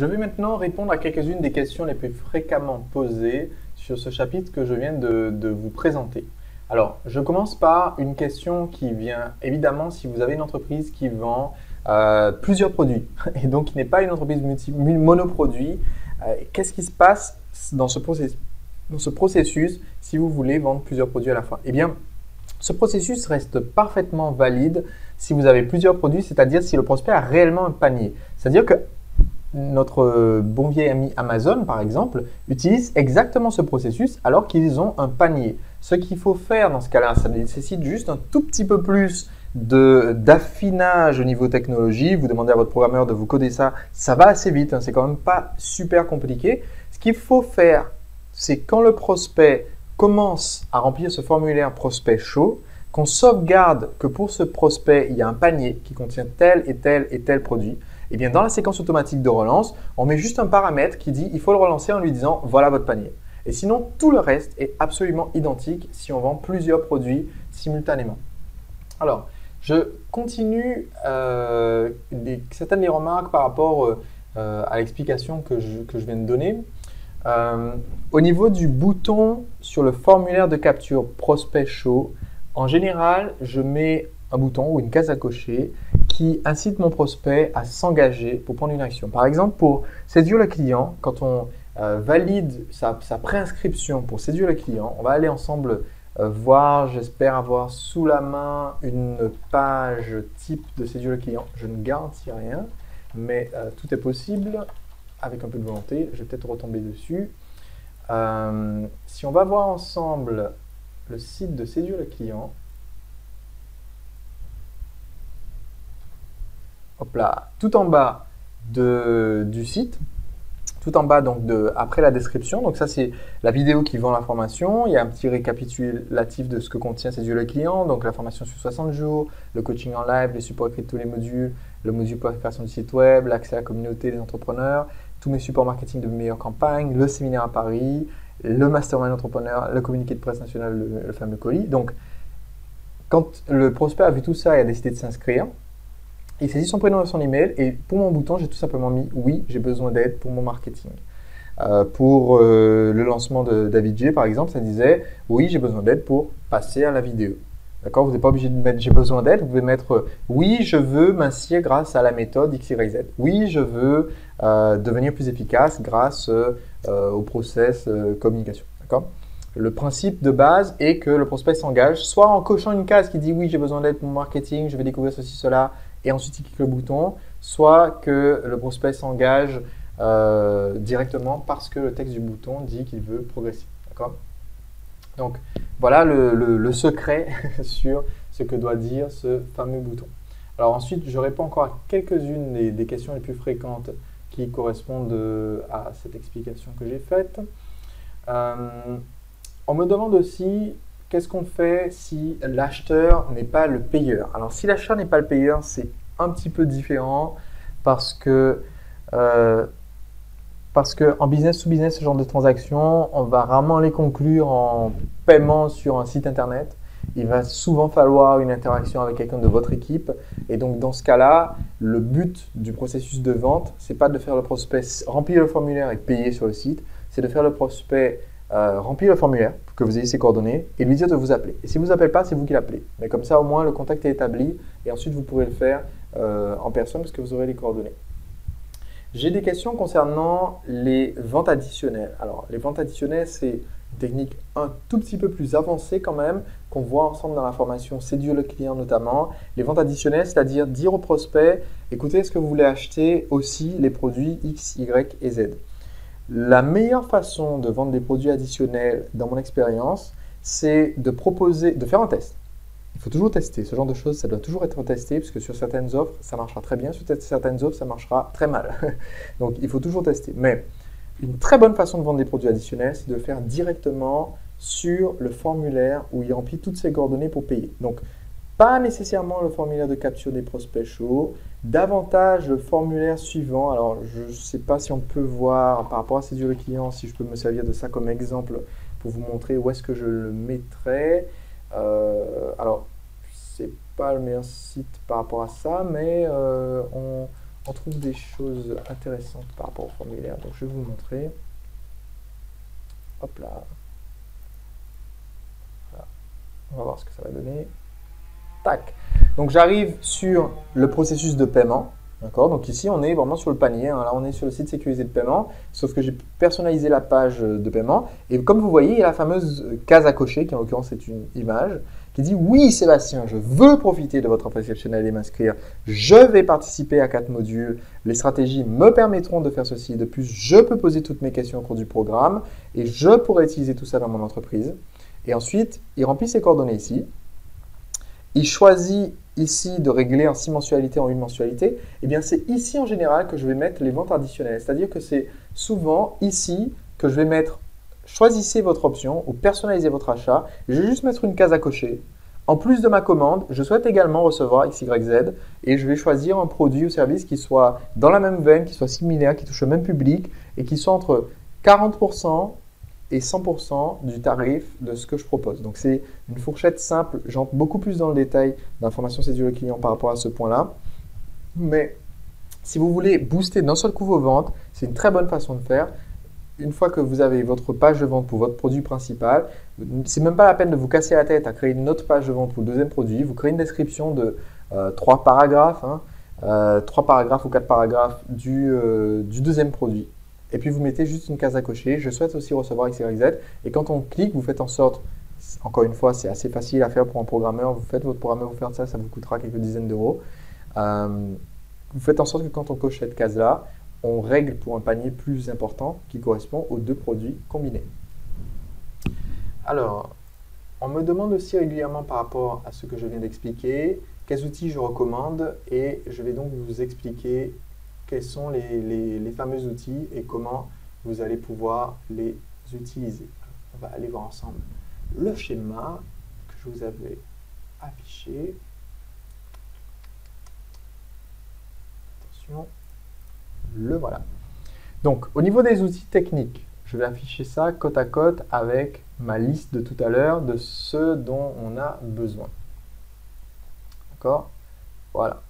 Je vais maintenant répondre à quelques-unes des questions les plus fréquemment posées sur ce chapitre que je viens de vous présenter. Alors, je commence par une question qui vient évidemment si vous avez une entreprise qui vend plusieurs produits et donc qui n'est pas une entreprise monoproduit. Qu'est-ce qui se passe dans ce processus si vous voulez vendre plusieurs produits à la fois? Eh bien, ce processus reste parfaitement valide si vous avez plusieurs produits, c'est-à-dire si le prospect a réellement un panier. C'est-à-dire que notre bon vieil ami Amazon, par exemple, utilise exactement ce processus alors qu'ils ont un panier. Ce qu'il faut faire dans ce cas-là, ça nécessite juste un tout petit peu plus d'affinage au niveau technologie. Vous demandez à votre programmeur de vous coder ça, ça va assez vite, hein, c'est quand même pas super compliqué. Ce qu'il faut faire, c'est quand le prospect commence à remplir ce formulaire prospect chaud, qu'on sauvegarde que pour ce prospect, il y a un panier qui contient tel et tel et tel produit. Et bien, dans la séquence automatique de relance, on met juste un paramètre qui dit il faut le relancer en lui disant voilà votre panier. Et sinon, tout le reste est absolument identique si on vend plusieurs produits simultanément. Alors, je continue certaines des remarques par rapport à l'explication que je viens de donner. Au niveau du bouton sur le formulaire de capture prospect chaud, en général, je mets un bouton ou une case à cocher qui incite mon prospect à s'engager pour prendre une action. Par exemple, pour séduire le client, quand on valide sa préinscription pour séduire le client, on va aller ensemble voir, j'espère avoir sous la main une page type de séduire le client. Je ne garantis rien, mais tout est possible. Avec un peu de volonté, je vais peut-être retomber dessus. Si on va voir ensemble le site de séduire le client, hop là, tout en bas du site, tout en bas donc après la description, donc ça c'est la vidéo qui vend l'information, il y a un petit récapitulatif de ce que contient séduire le client, donc la formation sur 60 jours, le coaching en live, les supports écrits de tous les modules, le module pour la création du site web, l'accès à la communauté des entrepreneurs, tous mes supports marketing de meilleures campagnes, le séminaire à Paris, le mastermind entrepreneur, le communiqué de presse national, le fameux colis. Donc, quand le prospect a vu tout ça et a décidé de s'inscrire, il saisit son prénom et son email et pour mon bouton, j'ai tout simplement mis « Oui, j'ai besoin d'aide pour mon marketing ». Pour le lancement de David J, par exemple, ça disait « Oui, j'ai besoin d'aide pour passer à la vidéo ». D'accord? Vous n'êtes pas obligé de mettre « J'ai besoin d'aide ». Vous pouvez mettre « Oui, je veux mincir grâce à la méthode XYZ ». « Oui, je veux devenir plus efficace grâce au process communication ». D'accord? Le principe de base est que le prospect s'engage soit en cochant une case qui dit « Oui, j'ai besoin d'aide pour mon marketing, je vais découvrir ceci, cela » et ensuite il clique le bouton, soit que le prospect s'engage directement parce que le texte du bouton dit qu'il veut progresser. D'accord? Donc, voilà le secret sur ce que doit dire ce fameux bouton. Alors ensuite, je réponds encore à quelques-unes des questions les plus fréquentes qui correspondent à cette explication que j'ai faite. On me demande aussi qu'est-ce qu'on fait si l'acheteur n'est pas le payeur. Alors si l'acheteur n'est pas le payeur, c'est un petit peu différent parce que en business to business, ce genre de transactions, on va rarement les conclure en paiement sur un site internet. Il va souvent falloir une interaction avec quelqu'un de votre équipe. Et donc, dans ce cas-là, le but du processus de vente, ce n'est pas de faire le prospect remplir le formulaire et payer sur le site. C'est de faire le prospect remplir le formulaire pour que vous ayez ses coordonnées et lui dire de vous appeler. Et si vous appelez pas, c'est vous qui l'appelez. Mais comme ça, au moins, le contact est établi et ensuite, vous pourrez le faire en personne parce que vous aurez les coordonnées. J'ai des questions concernant les ventes additionnelles. Alors, les ventes additionnelles, c'est une technique un tout petit peu plus avancée quand même, qu'on voit ensemble dans la formation Séduire le client notamment. Les ventes additionnelles, c'est-à-dire dire au prospect, écoutez, est-ce que vous voulez acheter aussi les produits X, Y et Z? La meilleure façon de vendre des produits additionnels, dans mon expérience, c'est de faire un test. Il faut toujours tester. Ce genre de choses, ça doit toujours être testé, parce que sur certaines offres, ça marchera très bien. Sur certaines offres, ça marchera très mal. Donc, il faut toujours tester. Mais une très bonne façon de vendre des produits additionnels, c'est de le faire directement sur le formulaire où il remplit toutes ses coordonnées pour payer. Donc, pas nécessairement le formulaire de capture des prospects chauds, davantage le formulaire suivant. Alors, je ne sais pas si on peut voir par rapport à séduire le client, si je peux me servir de ça comme exemple pour vous montrer où est-ce que je le mettrai. Alors, c'est pas le meilleur site par rapport à ça, mais on on trouve des choses intéressantes par rapport au formulaire. Donc je vais vous montrer. Hop là. Voilà. On va voir ce que ça va donner. Tac. Donc j'arrive sur le processus de paiement. D'accord. Donc ici, on est vraiment sur le panier. Hein. Là, on est sur le site sécurisé de paiement. Sauf que j'ai personnalisé la page de paiement. Et comme vous voyez, il y a la fameuse case à cocher, qui en l'occurrence est une image, qui dit « Oui, Sébastien, je veux profiter de votre offre exceptionnelle et m'inscrire. Je vais participer à 4 modules. Les stratégies me permettront de faire ceci. De plus, je peux poser toutes mes questions au cours du programme et je pourrai utiliser tout ça dans mon entreprise. » Et ensuite, il remplit ses coordonnées ici. Il choisit ici de régler en 6 mensualités en une mensualité. Et bien, c'est ici en général que je vais mettre les ventes additionnelles. C'est-à-dire que c'est souvent ici que je vais mettre « Choisissez votre option » ou « Personnalisez votre achat ». Je vais juste mettre une case à cocher. En plus de ma commande, je souhaite également recevoir XYZ et je vais choisir un produit ou service qui soit dans la même veine, qui soit similaire, qui touche le même public et qui soit entre 40% et 100% du tarif de ce que je propose. Donc, c'est une fourchette simple. J'entre beaucoup plus dans le détail d'informations séduire le client par rapport à ce point-là. Mais si vous voulez booster d'un seul coup vos ventes, c'est une très bonne façon de faire. Une fois que vous avez votre page de vente pour votre produit principal, c'est même pas la peine de vous casser la tête à créer une autre page de vente pour le deuxième produit. Vous créez une description de 3 paragraphes, 3 paragraphes ou 4 paragraphes du deuxième produit. Et puis, vous mettez juste une case à cocher. Je souhaite aussi recevoir XYZ. Et quand on clique, vous faites en sorte, encore une fois, c'est assez facile à faire pour un programmeur. Vous faites votre programmeur, vous faites ça, ça vous coûtera quelques dizaines d'euros. Vous faites en sorte que quand on coche cette case-là, on règle pour un panier plus important qui correspond aux 2 produits combinés. Alors, on me demande aussi régulièrement par rapport à ce que je viens d'expliquer, quels outils je recommande et je vais donc vous expliquer quels sont les fameux outils et comment vous allez pouvoir les utiliser. On va aller voir ensemble le schéma que je vous avais affiché. Attention, le voilà. Donc, au niveau des outils techniques, je vais afficher ça côte à côte avec ma liste de tout à l'heure de ceux dont on a besoin. D'accord? Voilà.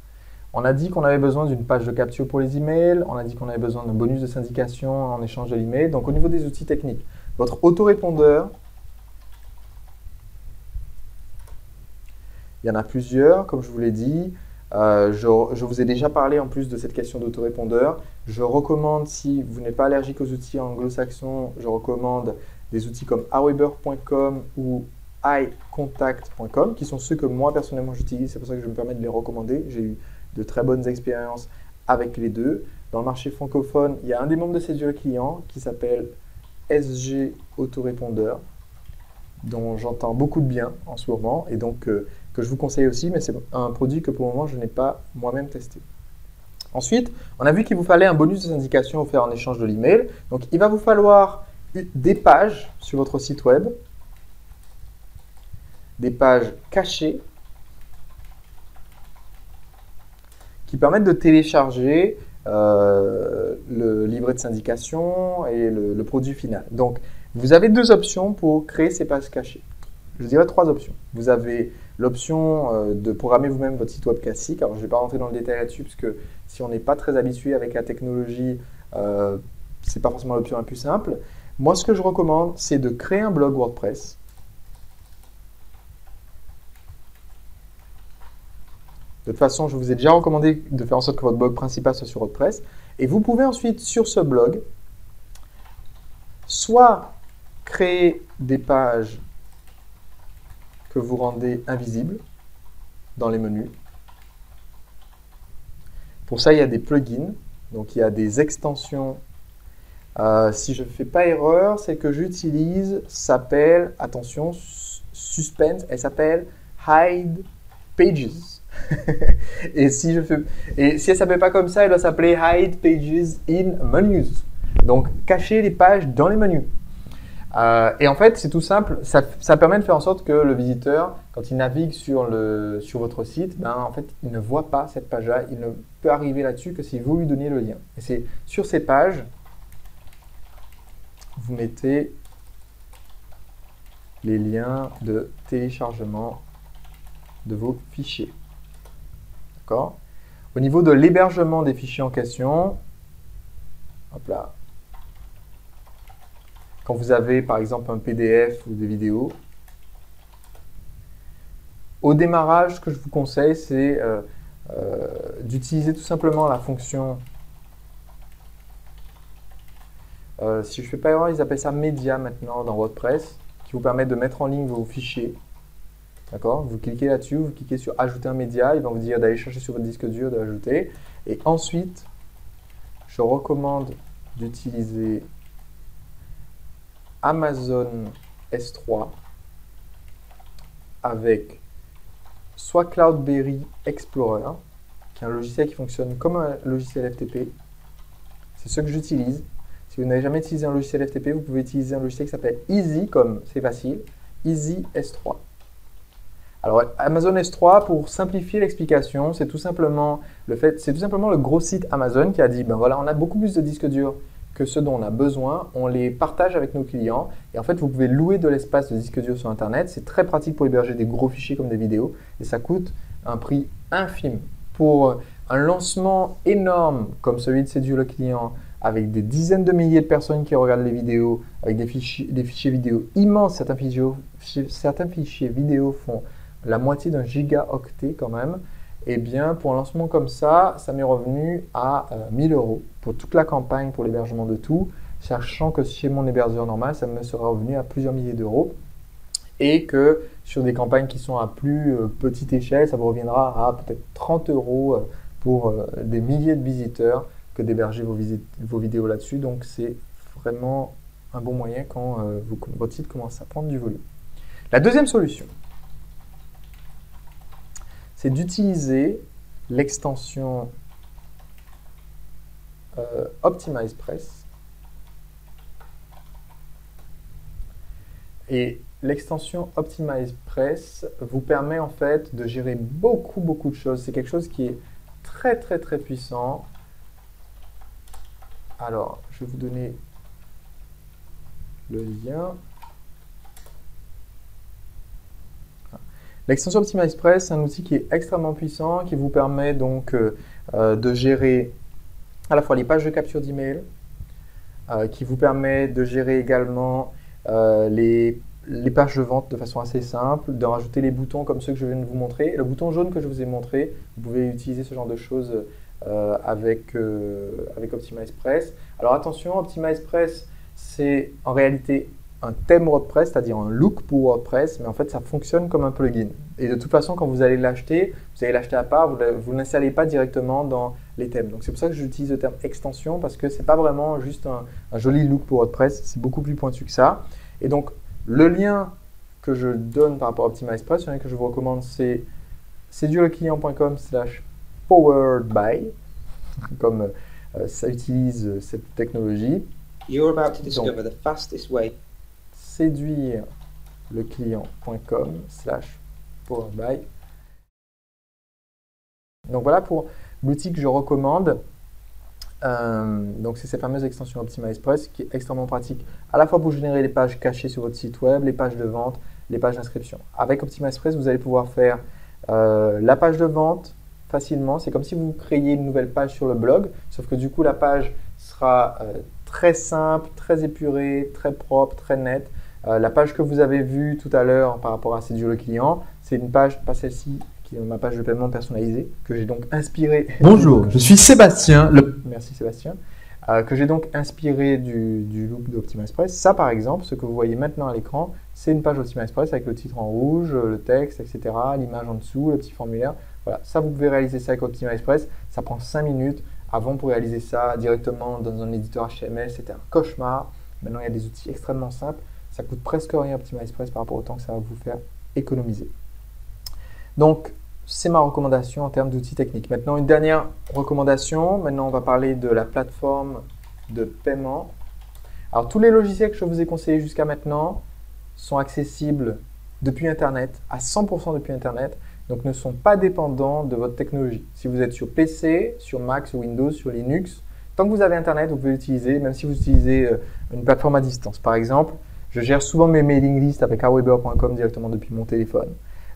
On a dit qu'on avait besoin d'une page de capture pour les emails. On a dit qu'on avait besoin d'un bonus de syndication en échange de l'email. Donc, au niveau des outils techniques, votre autorépondeur, il y en a plusieurs, comme je vous l'ai dit. Je vous ai déjà parlé en plus de cette question d'autorépondeur. Je recommande, si vous n'êtes pas allergique aux outils anglo-saxons, je recommande des outils comme aweber.com ou icontact.com qui sont ceux que moi personnellement j'utilise. C'est pour ça que je me permets de les recommander. J'ai eu de très bonnes expériences avec les deux. Dans le marché francophone, il y a un des membres de Séduire le client qui s'appelle SG Autorépondeur, dont j'entends beaucoup de bien en ce moment et donc que je vous conseille aussi, mais c'est un produit que pour le moment je n'ai pas moi-même testé. Ensuite, on a vu qu'il vous fallait un bonus de syndication offert en échange de l'email. Donc, il va vous falloir des pages sur votre site web, des pages cachées qui permettent de télécharger le livret de syndication et le produit final. Donc, vous avez 2 options pour créer ces pages cachées. Je dirais 3 options. Vous avez l'option de programmer vous-même votre site web classique. Alors, je ne vais pas rentrer dans le détail là-dessus parce que si on n'est pas très habitué avec la technologie, ce n'est pas forcément l'option la plus simple. Moi, ce que je recommande, c'est de créer un blog WordPress. De toute façon, je vous ai déjà recommandé de faire en sorte que votre blog principal soit sur WordPress. Et vous pouvez ensuite, sur ce blog, soit créer des pages que vous rendez invisibles dans les menus. Pour ça, il y a des plugins, donc il y a des extensions. Si je ne fais pas erreur, celle que j'utilise s'appelle, attention, suspense, elle s'appelle Hide Pages. et si elle ne s'appelle pas comme ça, elle doit s'appeler Hide Pages in Menus. Donc, cacher les pages dans les menus. Et en fait, c'est tout simple, ça permet de faire en sorte que le visiteur, quand il navigue sur votre site, ben, en fait, il ne voit pas cette page-là, il ne peut arriver là-dessus que si vous lui donnez le lien. Et c'est sur ces pages, vous mettez les liens de téléchargement de vos fichiers. D'accord ? Au niveau de l'hébergement des fichiers en question, hop là, quand vous avez par exemple un PDF ou des vidéos, au démarrage, ce que je vous conseille, c'est d'utiliser tout simplement la fonction, si je ne fais pas erreur, ils appellent ça Média maintenant dans WordPress, qui vous permet de mettre en ligne vos fichiers. D'accord? Vous cliquez là-dessus, vous cliquez sur Ajouter un média, il va vous dire d'aller chercher sur votre disque dur, de l'ajouter. Et ensuite, je recommande d'utiliser Amazon S3 avec soit Cloudberry Explorer, qui est un logiciel qui fonctionne comme un logiciel FTP. C'est ce que j'utilise. Si vous n'avez jamais utilisé un logiciel FTP, vous pouvez utiliser un logiciel qui s'appelle Easy, comme c'est facile, Easy S3. Alors, Amazon S3, pour simplifier l'explication, c'est tout simplement le gros site Amazon qui a dit, ben voilà, on a beaucoup plus de disques durs que ceux dont on a besoin, on les partage avec nos clients et en fait, vous pouvez louer de l'espace de disque dur sur Internet. C'est très pratique pour héberger des gros fichiers comme des vidéos et ça coûte un prix infime. Pour un lancement énorme comme celui de Séduire le client, avec des dizaines de milliers de personnes qui regardent les vidéos, avec des fichiers vidéo immenses, certains fichiers vidéo font la moitié d'un gigaoctet quand même, et bien pour un lancement comme ça m'est revenu à 1000 € pour toute la campagne, pour l'hébergement de tout, sachant que chez mon hébergeur normal, ça me sera revenu à plusieurs milliers d'euros, et que sur des campagnes qui sont à plus petite échelle, ça vous reviendra à peut-être 30 € pour des milliers de visiteurs que d'héberger vos vidéos là-dessus. Donc c'est vraiment un bon moyen quand votre site commence à prendre du volume. La deuxième solution, c'est d'utiliser l'extension OptimizePress. Et l'extension OptimizePress vous permet en fait de gérer beaucoup de choses. C'est quelque chose qui est très puissant. Alors, je vais vous donner le lien. L'extension OptimizePress, c'est un outil qui est extrêmement puissant, qui vous permet donc de gérer à la fois les pages de capture d'email, qui vous permet de gérer également les pages de vente de façon assez simple, de rajouter les boutons comme ceux que je viens de vous montrer. Le bouton jaune que je vous ai montré, vous pouvez utiliser ce genre de choses avec OptimizePress. Alors attention, OptimizePress, c'est en réalité un thème WordPress, c'est-à-dire un look pour WordPress, mais en fait ça fonctionne comme un plugin. Et de toute façon, quand vous allez l'acheter à part, vous ne l'installez pas directement dans les thèmes. Donc c'est pour ça que j'utilise le terme extension, parce que ce n'est pas vraiment juste un joli look pour WordPress, c'est beaucoup plus pointu que ça. Et donc le lien que je donne par rapport à OptimizePress, le lien que je vous recommande, c'est séduirleclient.com/poweredby, comme ça utilise cette technologie. You're about to discover the fastest way. séduirleclient.com/poweredby. Donc voilà pour l'outil que je recommande. Donc c'est cette fameuse extension OptimizePress qui est extrêmement pratique à la fois pour générer les pages cachées sur votre site web, les pages de vente, les pages d'inscription. Avec OptimizePress, vous allez pouvoir faire la page de vente facilement. C'est comme si vous créiez une nouvelle page sur le blog, sauf que du coup la page sera très simple, très épurée, très propre, très nette. La page que vous avez vue tout à l'heure par rapport à Séduire le client, c'est une page, pas celle-ci, qui est ma page de paiement personnalisée, que j'ai donc inspiré. Bonjour, je suis Sébastien. Merci Sébastien. Que j'ai donc inspiré du look d'OptimizePress. Ça, par exemple, ce que vous voyez maintenant à l'écran, c'est une page OptimizePress avec le titre en rouge, le texte, etc., l'image en dessous, le petit formulaire. Voilà, ça, vous pouvez réaliser ça avec OptimizePress. Ça prend 5 minutes. Avant, pour réaliser ça directement dans un éditeur HTML, c'était un cauchemar. Maintenant, il y a des outils extrêmement simples. Ça coûte presque rien OptimizePress par rapport au temps que ça va vous faire économiser. Donc, c'est ma recommandation en termes d'outils techniques. Maintenant, une dernière recommandation. Maintenant, on va parler de la plateforme de paiement. Alors, tous les logiciels que je vous ai conseillés jusqu'à maintenant sont accessibles depuis Internet, à 100% depuis Internet, donc ne sont pas dépendants de votre technologie. Si vous êtes sur PC, sur Mac, sur Windows, sur Linux, tant que vous avez Internet, vous pouvez l'utiliser, même si vous utilisez une plateforme à distance. Par exemple, je gère souvent mes mailing lists avec aweber.com directement depuis mon téléphone.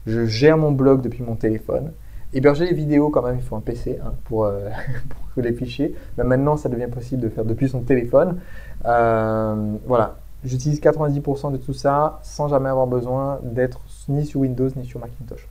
Je gère mon blog depuis mon téléphone héberger les vidéos quand même, il faut un PC hein, pour les fichiers. Mais maintenant, ça devient possible de faire depuis son téléphone. Voilà, j'utilise 90% de tout ça sans jamais avoir besoin d'être ni sur Windows ni sur Macintosh.